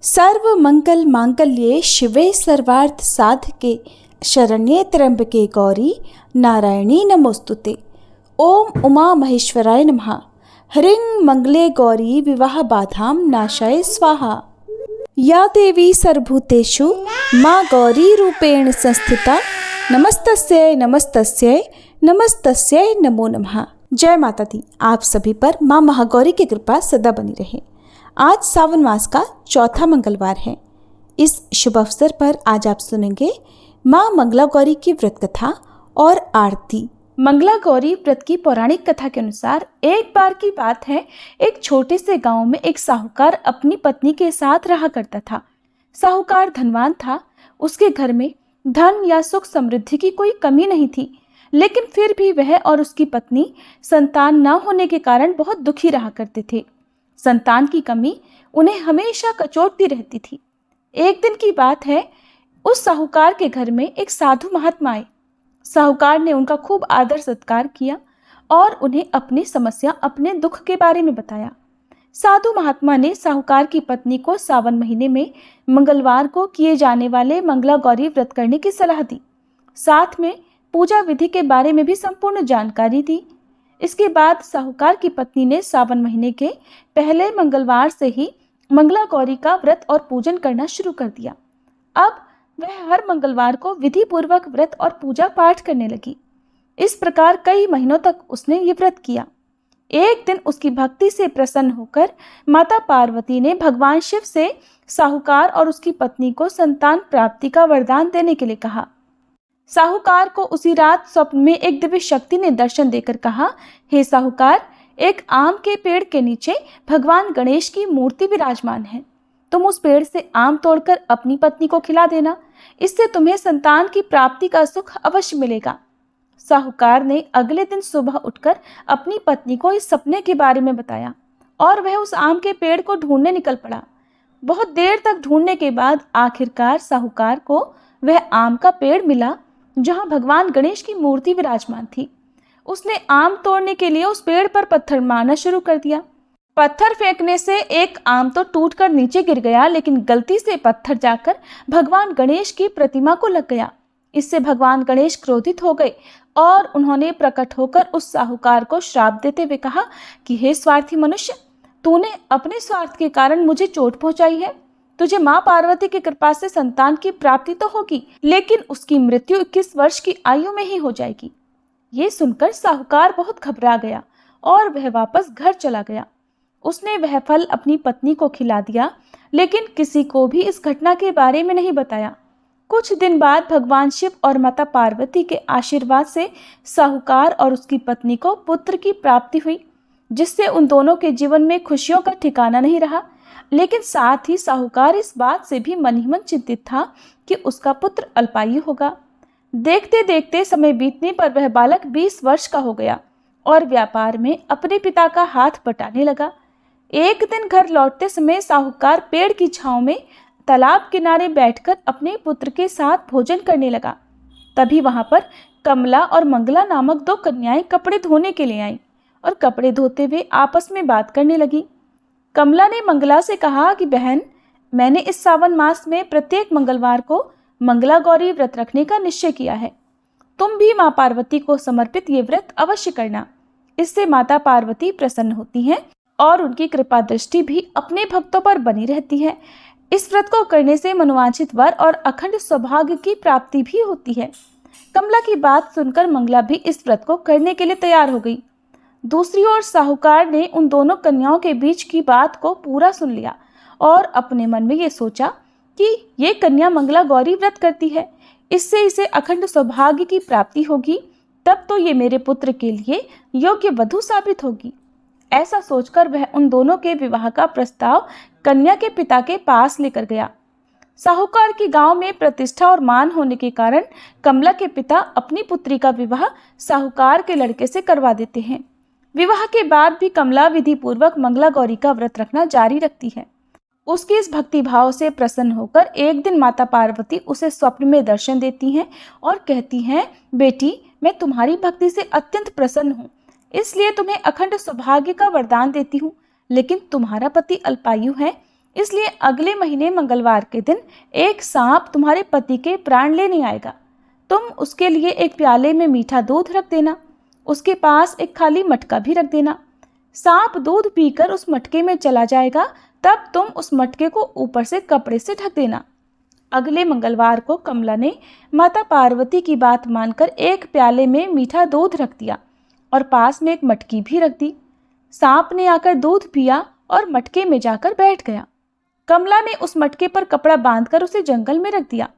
सर्व मंगल मांगल्ये शिवे सर्वार्थ साधके शरण्ये त्र्यंबके गौरी नारायणी नमोस्तुते। ओम उमा महेश्वराय नमः। ह्रीं मंगले गौरी विवाह बाधाम नाशाय स्वाहा। या देवी सर्वभूतेषु माँ गौरी रूपेण संस्थिता नमस्तस्यै नमस्तस्यै नमस्तस्यै नमो नमः। जय माता दी। आप सभी पर माँ महागौरी की कृपा सदा बनी रहे। आज सावन मास का चौथा मंगलवार है। इस शुभ अवसर पर आज आप सुनेंगे माँ मंगला गौरी की व्रत कथा और आरती। मंगला गौरी व्रत की पौराणिक कथा के अनुसार एक बार की बात है, एक छोटे से गांव में एक साहूकार अपनी पत्नी के साथ रहा करता था। साहूकार धनवान था, उसके घर में धन या सुख समृद्धि की कोई कमी नहीं थी, लेकिन फिर भी वह और उसकी पत्नी संतान न होने के कारण बहुत दुखी रहा करते थे। संतान की कमी उन्हें हमेशा कचोटती रहती थी। एक दिन की बात है, उस साहूकार के घर में एक साधु महात्मा आए। साहूकार ने उनका खूब आदर सत्कार किया और उन्हें अपनी समस्या, अपने दुख के बारे में बताया। साधु महात्मा ने साहूकार की पत्नी को सावन महीने में मंगलवार को किए जाने वाले मंगला गौरी व्रत करने की सलाह दी। साथ में पूजा विधि के बारे में भी संपूर्ण जानकारी दी। इसके बाद साहूकार की पत्नी ने सावन महीने के पहले मंगलवार से ही मंगला गौरी का व्रत और पूजन करना शुरू कर दिया। अब वह हर मंगलवार को विधि पूर्वक व्रत और पूजा पाठ करने लगी। इस प्रकार कई महीनों तक उसने ये व्रत किया। एक दिन उसकी भक्ति से प्रसन्न होकर माता पार्वती ने भगवान शिव से साहूकार और उसकी पत्नी को संतान प्राप्ति का वरदान देने के लिए कहा। साहूकार को उसी रात स्वप्न में एक दिव्य शक्ति ने दर्शन देकर कहा, हे साहूकार, एक आम के पेड़ के नीचे भगवान गणेश की मूर्ति विराजमान है। तुम उस पेड़ से आम तोड़कर अपनी पत्नी को खिला देना, इससे तुम्हें संतान की प्राप्ति का सुख अवश्य मिलेगा। साहूकार ने अगले दिन सुबह उठकर अपनी पत्नी को इस सपने के बारे में बताया और वह उस आम के पेड़ को ढूंढने निकल पड़ा। बहुत देर तक ढूंढने के बाद आखिरकार साहूकार को वह आम का पेड़ मिला जहां भगवान गणेश की मूर्ति विराजमान थी। उसने आम तोड़ने के लिए उस पेड़ पर पत्थर मारना शुरू कर दिया। पत्थर फेंकने से एक आम तो टूटकर नीचे गिर गया, लेकिन गलती से पत्थर जाकर भगवान गणेश की प्रतिमा को लग गया। इससे भगवान गणेश क्रोधित हो गए और उन्होंने प्रकट होकर उस साहूकार को श्राप देते हुए कहा कि हे स्वार्थी मनुष्य, तूने अपने स्वार्थ के कारण मुझे चोट पहुंचाई है। तुझे माँ पार्वती की कृपा से संतान की प्राप्ति तो होगी, लेकिन उसकी मृत्यु 21 वर्ष की आयु में ही हो जाएगी। ये सुनकर साहूकार बहुत घबरा गया और वह वापस घर चला गया। उसने वह फल अपनी पत्नी को खिला दिया, लेकिन किसी को भी इस घटना के बारे में नहीं बताया। कुछ दिन बाद भगवान शिव और माता पार्वती के आशीर्वाद से साहूकार और उसकी पत्नी को पुत्र की प्राप्ति हुई, जिससे उन दोनों के जीवन में खुशियों का ठिकाना नहीं रहा। लेकिन साथ ही साहूकार इस बात से भी मन ही मन चिंतित था कि उसका पुत्र अल्पायु होगा। देखते देखते समय बीतने पर वह बालक 20 वर्ष का हो गया और व्यापार में अपने पिता का हाथ बटाने लगा। एक दिन घर लौटते समय साहूकार पेड़ की छांव में तालाब किनारे बैठकर अपने पुत्र के साथ भोजन करने लगा। तभी वहां पर कमला और मंगला नामक 2 कन्याएं कपड़े धोने के लिए आईं और कपड़े धोते हुए आपस में बात करने लगी। कमला ने मंगला से कहा कि बहन, मैंने इस सावन मास में प्रत्येक मंगलवार को मंगला गौरी व्रत रखने का निश्चय किया है। तुम भी माँ पार्वती को समर्पित ये व्रत अवश्य करना। इससे माता पार्वती प्रसन्न होती हैं और उनकी कृपा दृष्टि भी अपने भक्तों पर बनी रहती है। इस व्रत को करने से मनोवांछित वर और अखंड सौभाग्य की प्राप्ति भी होती है। कमला की बात सुनकर मंगला भी इस व्रत को करने के लिए तैयार हो गई। दूसरी ओर साहूकार ने उन दोनों कन्याओं के बीच की बात को पूरा सुन लिया और अपने मन में ये सोचा कि ये कन्या मंगला गौरी व्रत करती है, इससे इसे अखंड सौभाग्य की प्राप्ति होगी, तब तो ये मेरे पुत्र के लिए योग्य वधू साबित होगी। ऐसा सोचकर वह उन दोनों के विवाह का प्रस्ताव कन्या के पिता के पास लेकर गया। साहूकार के गांव में प्रतिष्ठा और मान होने के कारण कमला के पिता अपनी पुत्री का विवाह साहूकार के लड़के से करवा देते हैं। विवाह के बाद भी कमला विधि पूर्वक मंगला गौरी का व्रत रखना जारी रखती है। उसकी इस भक्ति भाव से प्रसन्न होकर एक दिन माता पार्वती उसे स्वप्न में दर्शन देती हैं और कहती हैं, बेटी, मैं तुम्हारी भक्ति से अत्यंत प्रसन्न हूँ, इसलिए तुम्हें अखंड सौभाग्य का वरदान देती हूँ। लेकिन तुम्हारा पति अल्पायु है, इसलिए अगले महीने मंगलवार के दिन एक सांप तुम्हारे पति के प्राण लेने आएगा। तुम उसके लिए एक प्याले में मीठा दूध रख देना, उसके पास एक खाली मटका भी रख देना। सांप दूध पीकर उस मटके में चला जाएगा, तब तुम उस मटके को ऊपर से कपड़े से ढक देना। अगले मंगलवार को कमला ने माता पार्वती की बात मानकर एक प्याले में मीठा दूध रख दिया और पास में एक मटकी भी रख दी। सांप ने आकर दूध पिया और मटके में जाकर बैठ गया। कमला ने उस मटके पर कपड़ा बांधकर उसे जंगल में रख दिया।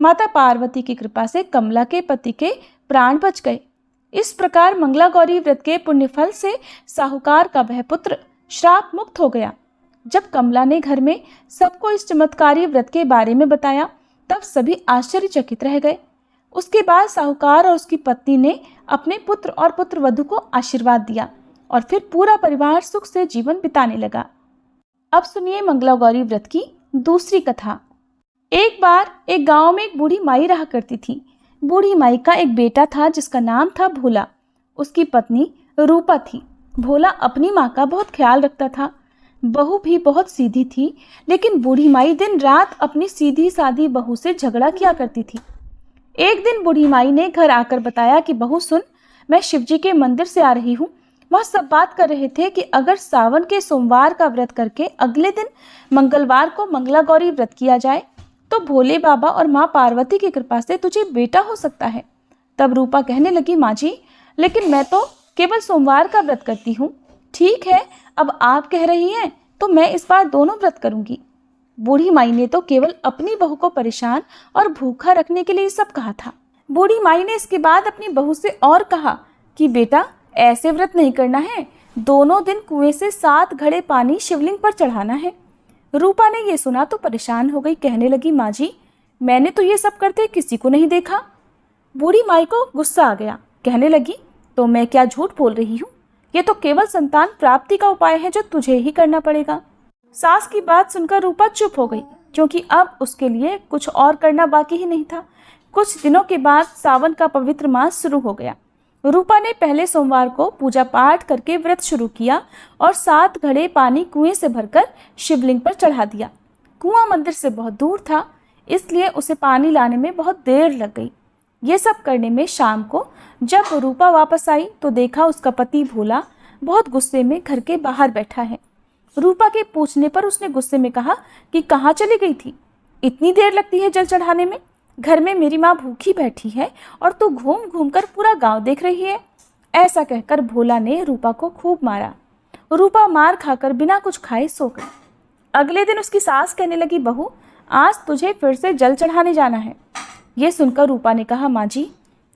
माता पार्वती की कृपा से कमला के पति के प्राण बच गए। इस प्रकार मंगला गौरी व्रत के पुण्यफल से साहूकार का वह पुत्र श्राप मुक्त हो गया। जब कमला ने घर में सबको इस चमत्कारी व्रत के बारे में बताया, तब सभी आश्चर्यचकित रह गए। उसके बाद साहूकार और उसकी पत्नी ने अपने पुत्र और पुत्रवधू को आशीर्वाद दिया और फिर पूरा परिवार सुख से जीवन बिताने लगा। अब सुनिए मंगला गौरी व्रत की दूसरी कथा। एक बार एक गांव में एक बूढ़ी माई रहा करती थी। बूढ़ी माई का एक बेटा था जिसका नाम था भोला। उसकी पत्नी रूपा थी। भोला अपनी माँ का बहुत ख्याल रखता था। बहू भी बहुत सीधी थी, लेकिन बूढ़ी माई दिन रात अपनी सीधी सादी बहू से झगड़ा किया करती थी। एक दिन बूढ़ी माई ने घर आकर बताया कि बहू सुन, मैं शिवजी के मंदिर से आ रही हूँ। वह सब बात कर रहे थे कि अगर सावन के सोमवार का व्रत करके अगले दिन मंगलवार को मंगला गौरी व्रत किया जाए तो भोले बाबा और माँ पार्वती की कृपा से तुझे बेटा हो सकता है। तब रूपा कहने लगी, माँ जी, लेकिन मैं तो केवल सोमवार का व्रत करती हूँ। ठीक है, अब आप कह रही हैं तो मैं इस बार दोनों व्रत करूंगी। बूढ़ी माई ने तो केवल अपनी बहू को परेशान और भूखा रखने के लिए सब कहा था। बूढ़ी माई ने इसके बाद अपनी बहू से और कहा कि बेटा, ऐसे व्रत नहीं करना है। दोनों दिन कुएं से 7 घड़े पानी शिवलिंग पर चढ़ाना है। रूपा ने यह सुना तो परेशान हो गई। कहने लगी, माँ जी, मैंने तो ये सब करते किसी को नहीं देखा। बूढ़ी माई को गुस्सा आ गया। कहने लगी, तो मैं क्या झूठ बोल रही हूँ? ये तो केवल संतान प्राप्ति का उपाय है जो तुझे ही करना पड़ेगा। सास की बात सुनकर रूपा चुप हो गई, क्योंकि अब उसके लिए कुछ और करना बाकी ही नहीं था। कुछ दिनों के बाद सावन का पवित्र मास शुरू हो गया। रूपा ने पहले सोमवार को पूजा पाठ करके व्रत शुरू किया और 7 घड़े पानी कुएं से भरकर शिवलिंग पर चढ़ा दिया। कुआं मंदिर से बहुत दूर था, इसलिए उसे पानी लाने में बहुत देर लग गई। ये सब करने में शाम को जब रूपा वापस आई तो देखा उसका पति भोला बहुत गुस्से में घर के बाहर बैठा है। रूपा के पूछने पर उसने गुस्से में कहा कि कहाँ चली गई थी? इतनी देर लगती है जल चढ़ाने में? घर में मेरी माँ भूखी बैठी है और तू घूम घूम कर पूरा गांव देख रही है। ऐसा कहकर भोला ने रूपा को खूब मारा। रूपा मार खाकर बिना कुछ खाए सो गई। अगले दिन उसकी सास कहने लगी, बहू, आज तुझे फिर से जल चढ़ाने जाना है। ये सुनकर रूपा ने कहा, माँ जी,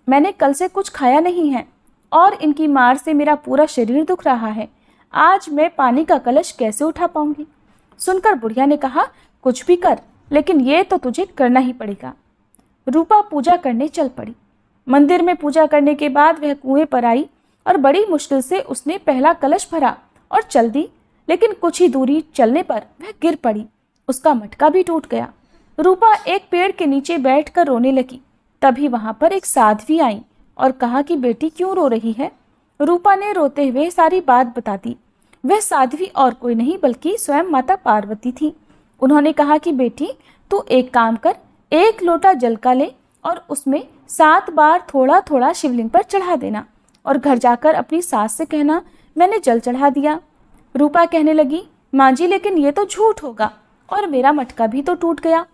मैंने कल से कुछ खाया नहीं है और इनकी मार से मेरा पूरा शरीर दुख रहा है। आज मैं पानी का कलश कैसे उठा पाऊंगी? सुनकर बुढ़िया ने कहा, कुछ भी कर, लेकिन ये तो तुझे करना ही पड़ेगा। रूपा पूजा करने चल पड़ी। मंदिर में पूजा करने के बाद वह कुएं पर आई और बड़ी मुश्किल से उसने पहला कलश भरा और चल दी, लेकिन कुछ ही दूरी चलने पर वह गिर पड़ी। उसका मटका भी टूट गया। रूपा एक पेड़ के नीचे बैठकर रोने लगी। तभी वहां पर एक साध्वी आई और कहा कि बेटी, क्यों रो रही है? रूपा ने रोते हुए सारी बात बता दी। वह साध्वी और कोई नहीं बल्कि स्वयं माता पार्वती थी। उन्होंने कहा कि बेटी, तू एक काम कर, 1 लोटा जल का ले और उसमें 7 बार थोड़ा थोड़ा शिवलिंग पर चढ़ा देना और घर जाकर अपनी सास से कहना, मैंने जल चढ़ा दिया। रूपा कहने लगी, माँ जी, लेकिन ये तो झूठ होगा और मेरा मटका भी तो टूट गया।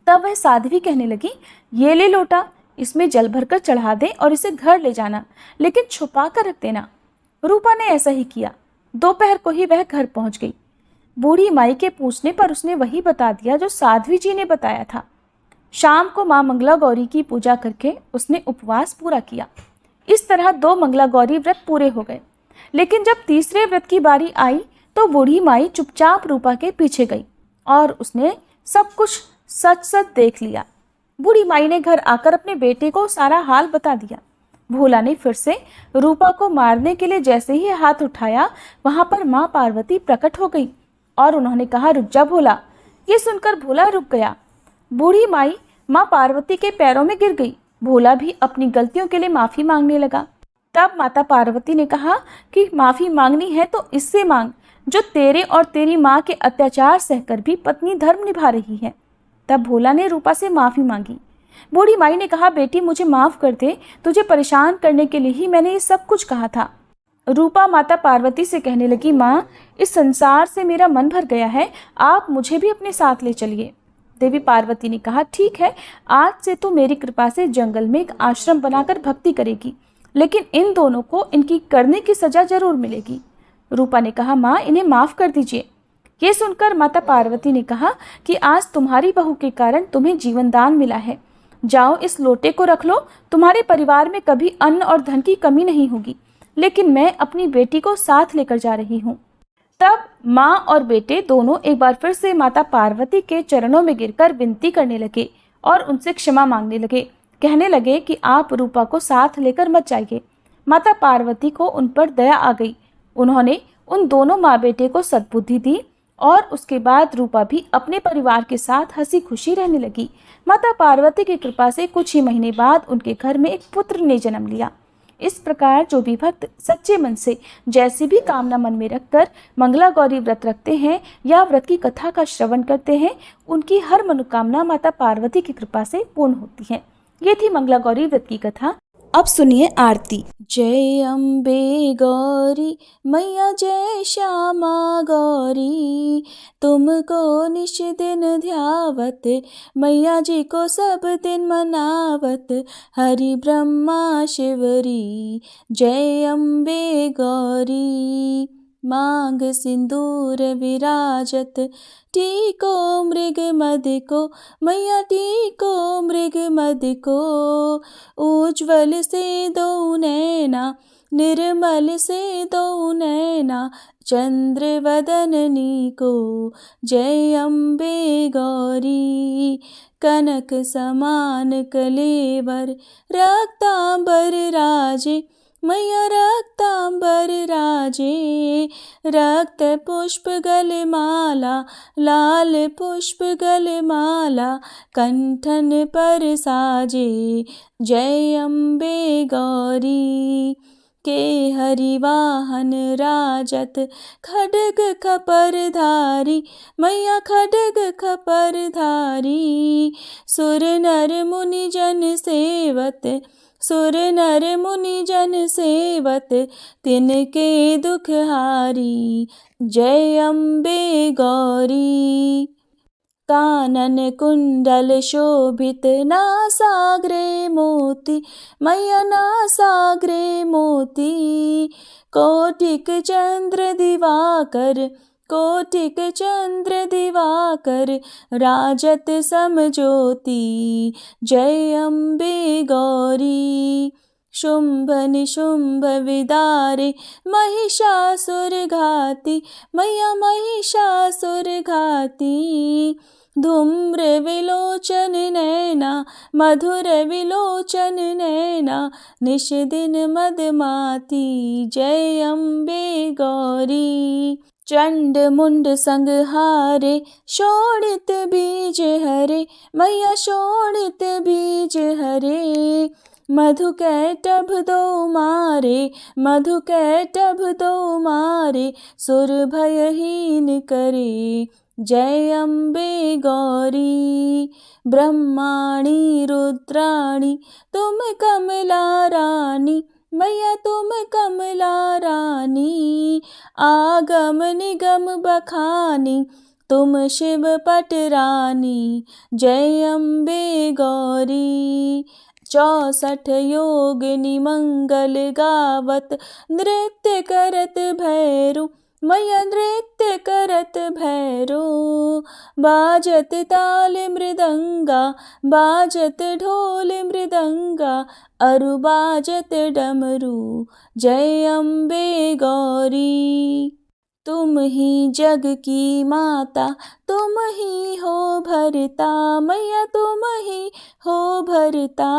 तब वह साध्वी कहने लगी, ये ले लोटा, इसमें जल भरकर चढ़ा दे और इसे घर ले जाना, लेकिन छुपा कर रख देना। रूपा ने ऐसा ही किया। दोपहर को ही वह घर पहुंच गई। बूढ़ी माई के पूछने पर उसने वही बता दिया जो साध्वी जी ने बताया था। शाम को माँ मंगला गौरी की पूजा करके उसने उपवास पूरा किया। इस तरह 2 मंगला गौरी व्रत पूरे हो गए। लेकिन जब तीसरे व्रत की बारी आई तो बूढ़ी माई चुपचाप रूपा के पीछे गई और उसने सब कुछ सच सच देख लिया। बूढ़ी माई ने घर आकर अपने बेटे को सारा हाल बता दिया। भोला ने फिर से रूपा को मारने के लिए जैसे ही हाथ उठाया, वहां पर माँ पार्वती प्रकट हो गई और उन्होंने कहा, रुक जा भोला। ये सुनकर भोला रुक गया। बूढ़ी माई माँ पार्वती के पैरों में गिर गई। भोला भी अपनी गलतियों के लिए माफी मांगने लगा। तब माता पार्वती ने कहा कि माफी मांगनी है तो इससे मांग जो तेरे और तेरी माँ के अत्याचार सहकर भी पत्नी धर्म निभा रही है। तब भोला ने रूपा से माफ़ी मांगी। बूढ़ी माई ने कहा, बेटी मुझे माफ़ कर दे, तुझे परेशान करने के लिए ही मैंने ये सब कुछ कहा था। रूपा माता पार्वती से कहने लगी, माँ, इस संसार से मेरा मन भर गया है, आप मुझे भी अपने साथ ले चलिए। देवी पार्वती ने कहा, ठीक है, आज से तो मेरी कृपा से जंगल में एक आश्रम बनाकर भक्ति करेगी, लेकिन इन दोनों को इनकी करने की सजा जरूर मिलेगी। रूपा ने कहा, माँ, इन्हें माफ़ कर दीजिए। ये सुनकर माता पार्वती ने कहा कि आज तुम्हारी बहू के कारण तुम्हें जीवन दान मिला है। जाओ, इस लोटे को रख लो, तुम्हारे परिवार में कभी अन्न और धन की कमी नहीं होगी, लेकिन मैं अपनी बेटी को साथ लेकर जा रही हूँ। तब माँ और बेटे दोनों एक बार फिर से माता पार्वती के चरणों में गिरकर विनती करने लगे और उनसे क्षमा मांगने लगे। कहने लगे कि आप रूपा को साथ लेकर मत जाइए। माता पार्वती को उन पर दया आ गई। उन्होंने उन दोनों माँ बेटे को सद्बुद्धि दी और उसके बाद रूपा भी अपने परिवार के साथ हंसी खुशी रहने लगी। माता पार्वती की कृपा से कुछ ही महीने बाद उनके घर में एक पुत्र ने जन्म लिया। इस प्रकार जो भी भक्त सच्चे मन से जैसी भी कामना मन में रखकर मंगला गौरी व्रत रखते हैं या व्रत की कथा का श्रवण करते हैं, उनकी हर मनोकामना माता पार्वती की कृपा से पूर्ण होती है। ये थी मंगला गौरी व्रत की कथा। अब सुनिए आरती। जय अम्बे गौरी मैया, जय श्यामा गौरी, तुमको निश दिन ध्यावत, मैया जी को सब दिन मनावत, हरि ब्रह्मा शिवरी। जय अम्बे गौरी, मांग सिंदूर विराजत, टीको मृग मद को, मैया टीको मृग मद को, उज्ज्वल से दो नैना, निर्मल से दो नैना, चंद्र वदननी को। जय अम्बे गौरी, कनक समान कलेवर, रक्तांबर राजे, मैया रक्तांबर राजे, रक्त पुष्प गलमाला, लाल पुष्प गलमाला, कंठन पर साजे। जय अम्बे गौरी, के हरिवाहन राजत, खड्ग खपर धारी, मैया खड्ग खपर धारी, सुर नर मुनि जन सेवत, सुर नर मुनि जन सेवत, तिनके दुख हारी। जय अम्बे गौरी, कानन कुंडल शोभित, नासाग्रे मोती, मैया नासाग्रे मोती, कोटिक चंद्र दिवाकर, कोटिक चंद्र दिवाकर, राजत समज्योति। जय अम्बे गौरी, शुंभ निशुंभ विदारे, महिषासुर घाती, मैया महिषासुर घाती, धूम्र विलोचन नैना, मधुर विलोचन नैना, निश दिन मदमाती। जय अम्बे गौरी, चंड मुंड संहारे, शोणित बीज हरे, मैया शोणित बीज हरे, मधु कैटभ दो मारे, मधु कैटभ दो मारे, सुर भयहीन करे। जय अम्बे गौरी, ब्रह्माणी रुद्राणी, तुम कमला रानी, मैया तुम कमला रानी, आगम निगम बखानी, तुम शिव पट रानी। जय अम्बे गौरी, 64 योगिनी मंगल गावत, नृत्य करत भैरू, मैया नृत्य करत भैरू, बाजत ताल मृदंगा, बाजत ढोल मृदंगा, अरु बाजत डमरू। जय अम्बे गौरी, तुम ही जग की माता, तुम ही हो भरता, मैया तुम ही हो भरता,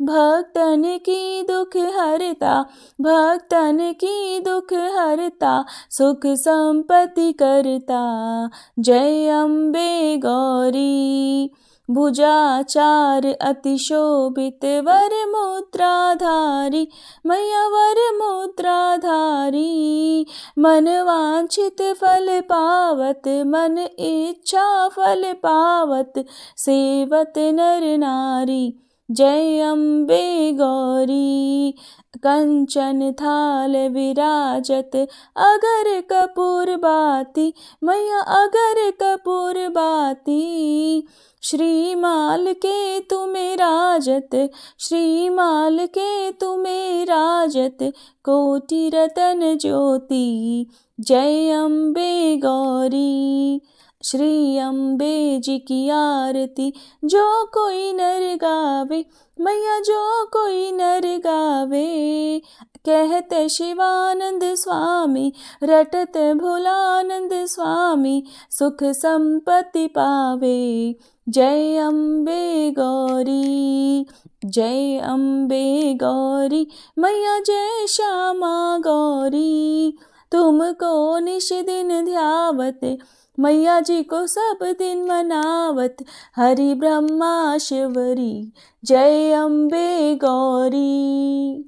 भक्तन की दुख हरता, भक्तन की दुख हरता, सुख संपत्ति करता। जय अम्बे गौरी, भुजाचार अति शोभित वर मुद्राधारी, मैया वर मुद्राधारी। मन वांछित फल पावत, मन इच्छा फल पावत, सेवत नर नारी। जय अम्बे गौरी। कंचन थाल विराजत अगर कपूर बाती, मैया अगर कपूर बाती। श्रीमाल के तुम्हें राजत, श्रीमाल के तुम्हें राजत, कोटि रतन ज्योति। जय अम्बे गौरी। श्री अम्बे जी की आरती जो कोई नर गावे, मैया जो कोई नर गावे। कहते शिवानंद स्वामी, रटत भोलानंद स्वामी, सुख संपत्ति पावे। जय अम्बे गौरी। जय अम्बे गौरी, मैया जय श्यामा गौरी। तुमको निश दिन ध्यावत, मैया जी को सब दिन मनावत, हरि ब्रह्मा शिवरी। जय अम्बे गौरी।